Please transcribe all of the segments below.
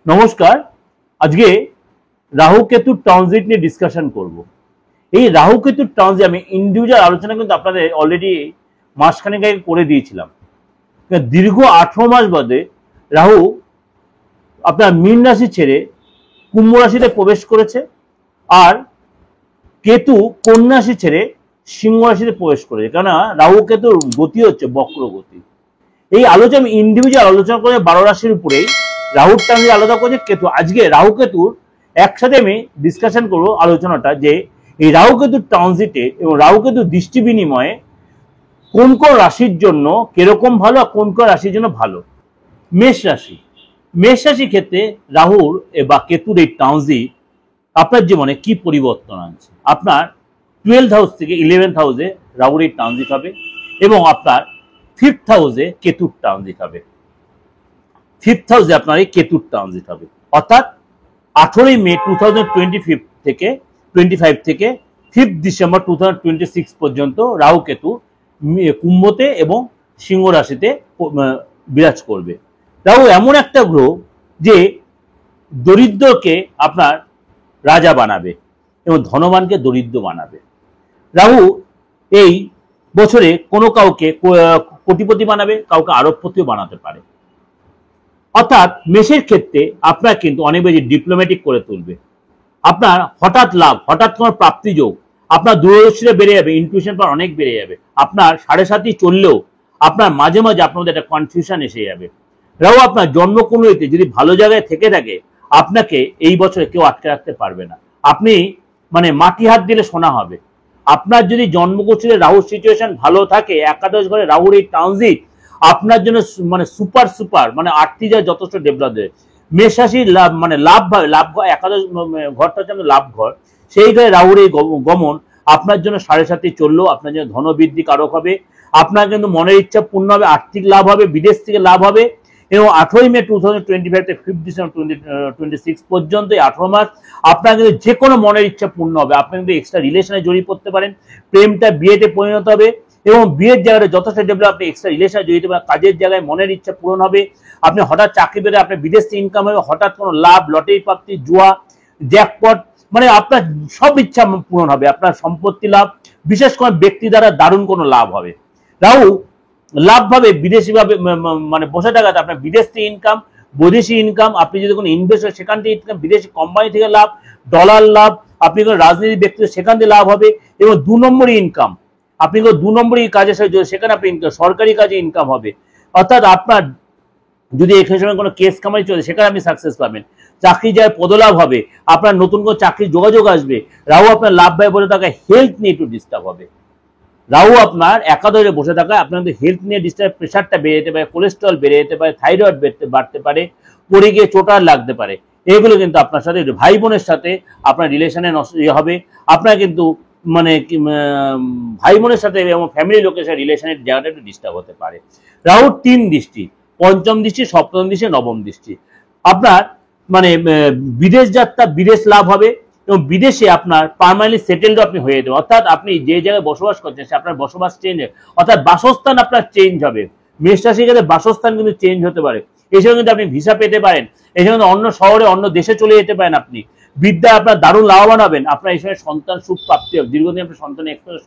নমস্কার। আজকে রাহু কেতুর ট্রানজিট নিয়ে ডিসকাশন করব। এই রাহু কেতুর ট্রানজিট আমি ইন্ডিভিজুয়াল আলোচনা কিন্তু আপনাদের অলরেডি মাসখানেক আগে করে দিয়েছিলাম। দীর্ঘ 18 মাস বাদে রাহু আপনার মীন রাশি ছেড়ে কুম্ভ রাশিতে প্রবেশ করেছে, আর কেতু কন্যা রাশি ছেড়ে সিংহ রাশিতে প্রবেশ করেছে। কেননা রাহু কেতুর গতি হচ্ছে বক্র গতি। এই আলোচনা আমি ইন্ডিভিজুয়াল আলোচনা করে 12 রাশির উপরেই রাহুর ট্রানজিট আলাদা করেছে কেতু। আজকে রাহু কেতুর একসাথে আমি ডিসকাশন করবো আলোচনাটা, যে এই রাহু কেতুর ট্রানজিটে এবং রাহু কেতুর দৃষ্টি বিনিময়ে কোন কোন রাশির জন্য কিরকম ভালো আর কোন কোন রাশির জন্য ভালো। মেষ রাশি, মেষ রাশির ক্ষেত্রে রাহুর বা কেতুর এই ট্রানজিট আপনার জীবনে কি পরিবর্তন আনছে। আপনার 12th হাউস থেকে 11th হাউসে রাহুর এই ট্রানজিট হবে এবং আপনার 5th হাউসে কেতুর ট্রানজিট হবে। 5th হাউসে আপনার এই কেতুর ট্রানজিট হবে, অর্থাৎ 18 মে 2025 থেকে 5 ডিসেম্বর 2026 পর্যন্ত রাহু কেতু কুম্ভতে এবং সিংহ রাশিতে বিরাজ করবে। রাহু এমন একটা গ্রহ যে দরিদ্রকে আপনার রাজা বানাবে এবং ধনবানকে দরিদ্র বানাবে। রাহু এই বছরে কোনো কাউকে কোটিপতি বানাবে, কাউকে আরবপতিও বানাতে পারে। অর্থাৎ মেষের ক্ষেত্রে আপনার কিন্তু অনেক বেশি ডিপ্লোম্যাটিক করে তুলবে। আপনার হঠাৎ লাভ, হঠাৎ কোনো প্রাপ্তি যোগ, আপনার দূরদর্শিতা বেড়ে যাবে, ইনটিউশন পাওয়ার অনেক বেড়ে যাবে। আপনার 7.5 চললেও আপনার মাঝে মাঝে আপনার মধ্যে একটা কনফিউশন এসে যাবে। রাহু আপনার জন্মকুণ্ডলিতে যদি ভালো জায়গায় থেকে থাকে, আপনাকে এই বছরে কেউ আটকে রাখতে পারবে না। আপনি মানে মাটি হাত দিলে সোনা হবে। আপনার যদি জন্মকুণ্ডলিতে রাহুর সিচুয়েশন ভালো থাকে, একাদশ ঘরে রাহুর এই ট্রানজিট আপনার জন্য মানে সুপার মানে আর্থিক যথেষ্ট ডেভেলপ দেবে। মেষ রাশির লাভ মানে লাভ ঘর, একাদশ ঘরটা হচ্ছে আমাদের লাভ ঘর, সেই ঘরে রাহুর এই গমন আপনার জন্য 7.5 চললেও আপনার জন্য ধনবৃদ্ধি কারক হবে। আপনার কিন্তু মনের ইচ্ছা পূর্ণ হবে, আর্থিক লাভ হবে, বিদেশ থেকে লাভ হবে। এবং 18 মে 2025 থেকে 5 ডিসেম্বর 2026 পর্যন্ত এই 18 মাস আপনার কিন্তু যে কোনো মনের ইচ্ছা পূর্ণ হবে। আপনি কিন্তু এক্সট্রা রিলেশনে জড়িয়ে পড়তে পারেন, প্রেমটা বিয়েতে পরিণত হবে এবং বিয়ের জায়গাটা যথেষ্ট ডেভেলপ, আপনি এক্সট্রা রিলেশনে জড়িয়ে পারেন, কাজের জায়গায় মনের ইচ্ছা পূরণ হবে। আপনি হঠাৎ চাকরি পেলে আপনার বিদেশ থেকে ইনকাম হবে, হঠাৎ কোনো লাভ, লটারি প্রাপ্তি, জুয়া, জ্যাকপট, মানে আপনার সব ইচ্ছা পূরণ হবে। আপনার সম্পত্তি লাভ, বিশেষ করে ব্যক্তি দ্বারা দারুণ কোনো লাভ হবে। রাহু লাভ ভাবে বিদেশি ভাবে মানে বসে থাকাতে আপনার বিদেশ থেকে ইনকাম, বৈদেশিক ইনকাম, আপনি যদি কোনো ইনভেস্ট হয় সেখান থেকে ইনকাম, বিদেশি কোম্পানি থেকে লাভ, ডলার লাভ, আপনি কোনো রাজনীতির ব্যক্তি সেখান থেকে লাভ হবে। এবং 2 নম্বরই ইনকাম, আপনি কোনো 2 নম্বরই কাজের সাথে সেখানে আপনি সরকারি কাজে ইনকাম হবে। অর্থাৎ আপনার যদি এখানে সময় কোনো কেস কামাই চলে সেখানে আপনি সাকসেস পাবেন, চাকরি যায় পদলাভ হবে, আপনার নতুন কোনো চাকরির যোগাযোগ আসবে। রাহু আপনার লাভ ব্যয় বলে থাকা হেলথ নিয়ে একটু ডিস্টার্ব হবে। রাহু আপনার একাদশে বসে থাকায় আপনাদের হেলথ নিয়ে ডিস্টার্ব, প্রেশারটা বেড়ে যেতে পারে, কোলেস্ট্রল বেড়ে যেতে পারে, থাইরয়েড বাড়তে পারে, পড়ে গিয়ে চোটার লাগতে পারে। এগুলো কিন্তু আপনার সাথে ভাই বোনের সাথে আপনার রিলেশনে নষ্ট হবে। আপনার কিন্তু মানে ভাই বোনের সাথে এবং ফ্যামিলি লোকের সাথে রিলেশনের জায়গাটা একটু ডিস্টার্ব হতে পারে। রাহুর 3 দৃষ্টি, পঞ্চম দৃষ্টি, সপ্তম দৃষ্টি, নবম দৃষ্টি। আপনার মানে বিদেশ যাত্রা, বিদেশ লাভ হবে এবং বিদেশে আপনার পার্মানেন্টলি সেটেলড আপনি হয়ে যাবেন। অর্থাৎ আপনি যে জায়গায় বসবাস করছেন সে আপনার বসবাস চেঞ্জ হবে, অর্থাৎ বাসস্থান আপনার চেঞ্জ হবে। মেষ রাশির ক্ষেত্রে বাসস্থান কিন্তু চেঞ্জ হতে পারে, এছাড়াও কিন্তু আপনি ভিসা পেতে পারেন, এছাড়া অন্য শহরে অন্য দেশে চলে যেতে পারেন। আপনি বিদ্যা আপনার দারুণ লাভবান হবেন। আপনার এই সময় সন্তান সুখ প্রাপ্তি হবে, দীর্ঘদিন আপনার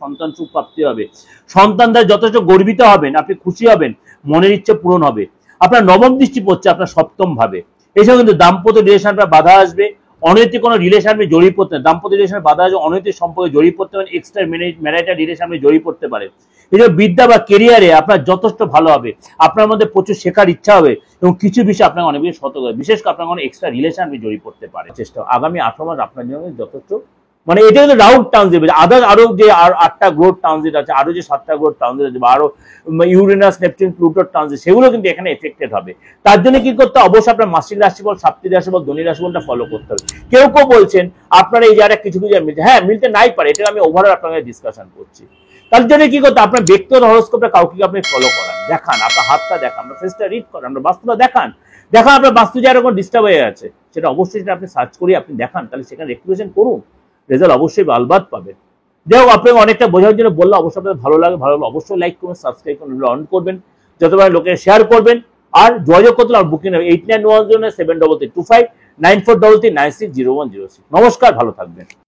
সন্তান সুখ প্রাপ্তি হবে, সন্তান দ্বারা যথেষ্ট গর্বিত হবেন, আপনি খুশি হবেন, মনের ইচ্ছে পূরণ হবে। আপনার নবম দৃষ্টি পড়ছে আপনার সপ্তম ভাবে, এছাড়াও কিন্তু দাম্পত্য রিলেশন বাধা আসবে, অনৈতিক কোনো রিলেশন আপনি জড়িয়ে পড়তে, দাম্পত্য রিলেশন বাধা আসবে, অনৈতিক সম্পর্কে জড়িয়ে পড়তে পারেন, এক্সট্রা ম্যারিটাল রিলেশন আপনি জড়িয়ে পড়তে পারেন। এই যে বিদ্যা বা কেরিয়ারে আপনার যথেষ্ট ভালো হবে, আপনার মধ্যে প্রচুর শেখার ইচ্ছা হবে এবং কিছু বিষয় আপনার অনেক বেশি সতর্ক হবে, বিশেষ করে আপনার কোনো এক্সট্রা রিলেশন আপনি জড়িয়ে পড়তে পারেন। চেষ্টা আগামী 18 মাস আপনার জন্য যথেষ্ট, মানে এটা কিন্তু রাউন্ড ট্রানজিট। আদার আরো যে 8টা গ্রোথ ট্রানজিট আছে, আরো যে 7টা গ্রোথ ট্রানজিট আছে, বা আরো ইউরেনাস, নেপচুন, প্লুটোর ট্রানজিট, সেগুলো কিন্তু এখানে এফেক্টেড হবে। তার জন্য কি করতে হবে, অবশ্যই আপনার মাসিক রাশিফল, সাপ্তাহিক রাশিফল, দৈনিক রাশিফলটা ফলো করতে হবে। কেউ বলছেন আপনারা এই জায়গাটা কিছু কিছু মিলছে, হ্যাঁ মিলতে নাই পারে, এটা আমি ওভারঅল আপনাদের ডিসকাশন করছি। তার জন্য কি করতে, আপনার ব্যক্তিগত হরোস্কোপটা কাউকে আপনি ফলো করান, দেখান, আপনার হাতটা দেখান, আপনার ফেসটা রিড করেন, আপনার বাস্তুটা দেখান, আপনার বাস্তু জায়গা কোনো ডিস্টার্ব হয়ে আছে সেটা অবশ্যই সেটা আপনি সার্চ করে আপনি দেখান, তাহলে সেখানে রেক্টিফিকেশন করুন, রেজাল্ট অবশ্যই আলবাদ পাবেন। যাই হোক, আপনাকে অনেকটা বোঝার জন্য বললে, অবশ্যই আপনাদের ভালো লাগে, ভালো লাগলে অবশ্যই লাইক করবেন, সাবস্ক্রাইব করবেন, অন করবেন, যতবার লোকের শেয়ার করবেন। আর যোগাযোগ করতে আমার বুকিং 8910 73325 9433960106। নমস্কার, ভালো থাকবেন।